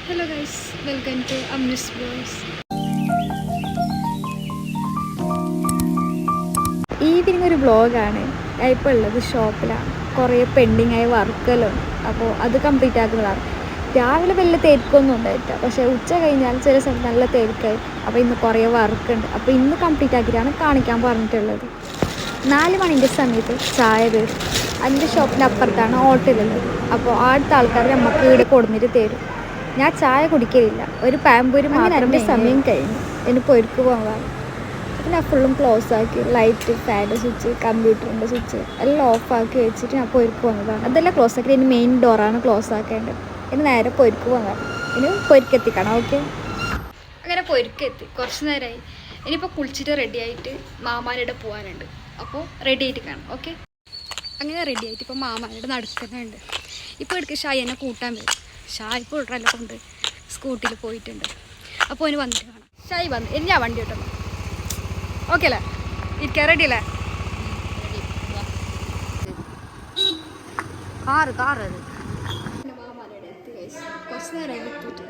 Hello guys, welcome to Amris blogs. Evening ഒരു വ്ളോഗാണ്. ഞാൻ ഇപ്പോൾ ഉള്ളത് ഷോപ്പിലാണ്. കുറേ പെൻഡിങ് ആയ വർക്കെല്ലാം ഉണ്ട്. അപ്പോൾ അത് കംപ്ലീറ്റ് ആക്കുന്നതാണ്. രാവിലെ വലിയ തിരക്കൊന്നും ഉണ്ടായിട്ടില്ല, പക്ഷേ ഉച്ച കഴിഞ്ഞാൽ ചില സ്ഥലത്ത് നല്ല തിരക്കായി. അപ്പോൾ ഇന്ന് കുറേ വർക്കുണ്ട്. അപ്പോൾ ഇന്ന് കംപ്ലീറ്റ് ആക്കിയിട്ടാണ് കാണിക്കാൻ പറഞ്ഞിട്ടുള്ളത്. 4 മണിൻ്റെ സമയത്ത് ചായ തരും. അതിൻ്റെ ഷോപ്പിൻ്റെ അപ്പുറത്താണ് ഹോട്ടലുള്ളത്. അപ്പോൾ അടുത്ത ആൾക്കാർ നമുക്ക് ഇവിടെ കൊടുത്തിട്ട് തരും. ഞാൻ ചായ കുടിക്കലില്ല, ഒരു പാമ്പൂരി മാത്രമേ. സമയം കഴിഞ്ഞു, എനിക്ക് പൊരുക്ക് പോകാൻ. പിന്നെ ഫുള്ളും ക്ലോസ് ആക്കി, ലൈറ്റ്, ഫാൻ്റെ സ്വിച്ച്, കമ്പ്യൂട്ടറിൻ്റെ സ്വിച്ച് എല്ലാം ഓഫാക്കി വെച്ചിട്ട് ഞാൻ പൊരുക്ക് വന്നതാണ്. അതെല്ലാം ക്ലോസ് ആക്കി. ഇനി മെയിൻ ഡോറാണ് ക്ലോസ് ആക്കേണ്ടത്. ഇനി നേരെ പൊരുക്ക് പോകാൻ. ഇനി പൊരുക്കെത്തിക്കണം. ഓക്കെ, അങ്ങനെ പൊരുക്കെത്തി. കുറച്ച് നേരമായി. ഇനിയിപ്പോൾ കുളിച്ചിട്ട് റെഡി ആയിട്ട് മാമാരുടെ പോകാനുണ്ട്. അപ്പോൾ റെഡി ആയിട്ട് കാണാം. ഓക്കെ, അങ്ങനെ റെഡി ആയിട്ട് ഇപ്പോൾ മാമാരുടെ നടക്കുന്നുണ്ട്. ഇപ്പോൾ എടുക്കുക ഷായനെ കൂട്ടാൻ വരും. ഷായ് ഇപ്പോൾ ഇടറെല്ലാം കൊണ്ട് സ്കൂട്ടിയിൽ പോയിട്ടുണ്ട്. അപ്പോൾ അവന് വന്നിട്ട് കാണാം. ഷായ് വന്ന് ഇനി ഞാൻ വണ്ടി കിട്ടുന്നു. ഓക്കെ അല്ലേ? ഇരിക്കാൻ റെഡി അല്ലേ? കാറ് മാമാരുടെ എത്തി. കുറച്ച് നേരമായി എത്തിയിട്ട്.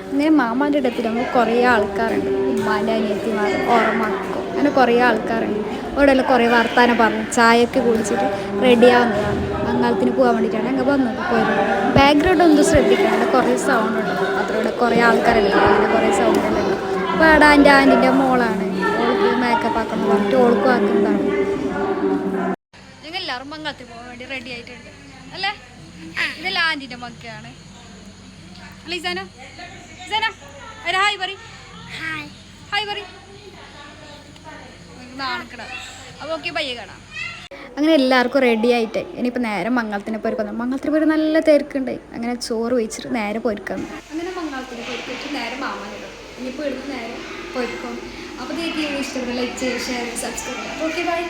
അങ്ങനെ മാമാൻ്റെ അടുത്ത് നമ്മൾ കുറേ ആൾക്കാരുണ്ട്. ഉമ്മാൻ്റെ അനിയത്തിമാർ, ഓർമ്മക്കോ, അങ്ങനെ കുറേ ആൾക്കാരുണ്ട്. അവിടെയെല്ലാം കുറേ വർത്താനം പറഞ്ഞ് ചായയൊക്കെ കുടിച്ചിട്ട് റെഡിയാവുന്നതാണ്. മംഗളത്തിന് പോകാൻ വേണ്ടിയിട്ടാണ് അങ്ങ് വന്നത്. പോരും ബാക്ക്ഗ്രൗണ്ട് ഒന്നും ശ്രദ്ധിക്കാണ്ട് കുറേ സൗണ്ട് ഉണ്ട്. അതിലൂടെ കുറേ ആൾക്കാരല്ലേ, അങ്ങനെ കുറേ സൗണ്ടെല്ലാം ഉണ്ട്. അപ്പോൾ അവിടെ എൻ്റെ ആൻറ്റിൻ്റെ മോളാണ്. ഓൾക്ക് മേക്കപ്പ് ആക്കണം പറഞ്ഞിട്ട് ഓൾക്കും ആക്കുന്നതാണ്. ഞങ്ങൾ എല്ലാവരും മംഗളത്തിന് പോകാൻ വേണ്ടി റെഡി ആയിട്ടുണ്ട് അല്ലേ? ഇതെല്ലാം ആൻറ്റിൻ്റെ മക്കയാണ്. അല്ല ഇസാനോ, ഇസാന ഒരു ഹായ് പറ. ഹായ് പറ. നാണക്കട. അപ്പോൾ ഓക്കെ, പയ്യെ കാണാം. അങ്ങനെ എല്ലാവർക്കും റെഡി ആയിട്ട് ഇനിയിപ്പോൾ നേരെ മംഗളത്തിന് പോയിരിക്കുന്നു. മംഗളത്തിന് പോയി നല്ല തിരക്കുണ്ടായി. അങ്ങനെ ചോറ് വെച്ചിട്ട് നേരെ പോയിരിക്കുന്നു. അങ്ങനെ മംഗളത്തിന് പോയിട്ട് നേരെ മാമാനിടും. ഇനിയിപ്പോൾ എടുത്ത് നേരെ പോയിരിക്കും. അപ്പോൾ നിങ്ങൾക്ക് ഇഷ്ടപ്പെട്ട ലൈക്ക് ചെയ്ത് ഷെയർ സബ്സ്ക്രൈബ് ചെയ്യാം. Okay, by.